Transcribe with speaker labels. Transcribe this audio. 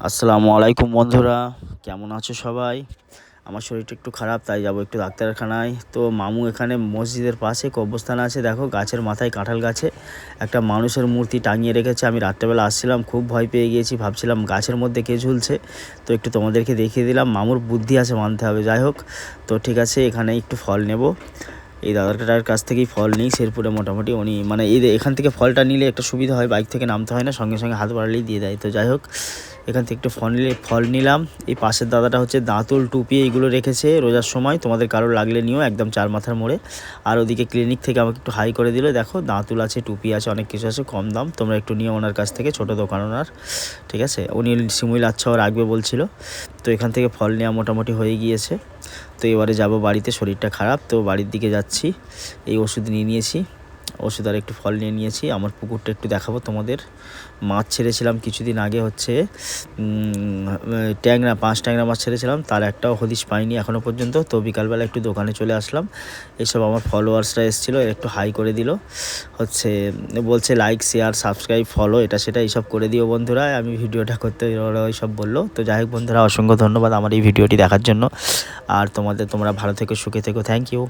Speaker 1: আসসালামু আলাইকুম বন্ধুরা, কেমন আছো সবাই? আমার শরীরটা একটু খারাপ, তাই যাবো একটু ডাক্তারখানায়। তো মামু এখানে মসজিদের পাশে কবরস্থান আছে, দেখো গাছের মাথায় কাঁঠাল গাছে একটা মানুষের মূর্তি টাঙিয়ে রেখেছে। আমি রাত্রেবেলা আসছিলাম, খুব ভয় পেয়ে গিয়েছি, ভাবছিলাম গাছের মধ্যে কে ঝুলছে। তো একটু তোমাদেরকে দেখিয়ে দিলাম, মামুর বুদ্ধি আছে মানতে হবে। যাই হোক, তো ঠিক আছে, এখানে একটু ফল নেব। এই দাদাটার কাছ থেকেই ফল নিই শেরপুরে। মোটামুটি উনি মানে এখান থেকে ফলটা নিলে একটা সুবিধা হয়, বাইক থেকে নামতে হয় না, সঙ্গে সঙ্গে হাত বাড়ালেই দিয়ে দেয়। তো যাই হোক, এখান থেকে একটু ফল নিলাম। এই পাশের দাদাটা হচ্ছে দাঁতুল টুপি এইগুলো রেখেছে রোজার সময়, তোমাদের কারোর লাগলে নিও, একদম 4 মাথার মোড়ে। আর ওদিকে ক্লিনিক থেকে আমাকে একটু হাই করে দিল, দেখো দাঁতুল আছে, টুপি আছে, অনেক কিছু আছে, কম দাম। তোমরা একটু নিও ওনার কাছ থেকে, ছোটো দোকান ওনার, ঠিক আছে। উনি শিমুল আচ্ছাও রাখবে বলছিল। তো এখান থেকে ফল নেওয়া মোটামুটি হয়ে গিয়েছে। তো এবারে যাব বাড়িতে, শরীরটা খারাপ, তো বাড়ির দিকে যাচ্ছি। এই ওষুধ নিয়ে নিয়েছি, ওষুধ আর একটু ফল নিয়ে নিয়েছি। আমার পুকুরটা একটু দেখাবো তোমাদের। মাছ ছেড়েছিলাম কিছুদিন আগে, হচ্ছে ট্যাংরা, 5 ট্যাংরা মাছ ছেড়েছিলাম, তার একটাও হদিশ পাইনি এখনও পর্যন্ত। তো বিকালবেলা একটু দোকানে চলে আসলাম। এইসব আমার ফলোয়ার্সরা এসেছিলো, একটু হাই করে দিল, হচ্ছে বলছে লাইক শেয়ার সাবস্ক্রাইব ফলো এটা সেটা এইসব করে দিও বন্ধুরা। আমি ভিডিওটা করতে ওরা ওই সব বললো। তো যাই হোক বন্ধুরা, অসংখ্য ধন্যবাদ আমার এই ভিডিওটি দেখার জন্য। আর তোমরা ভালো থেকো, সুখে থেকো, থ্যাংক ইউ।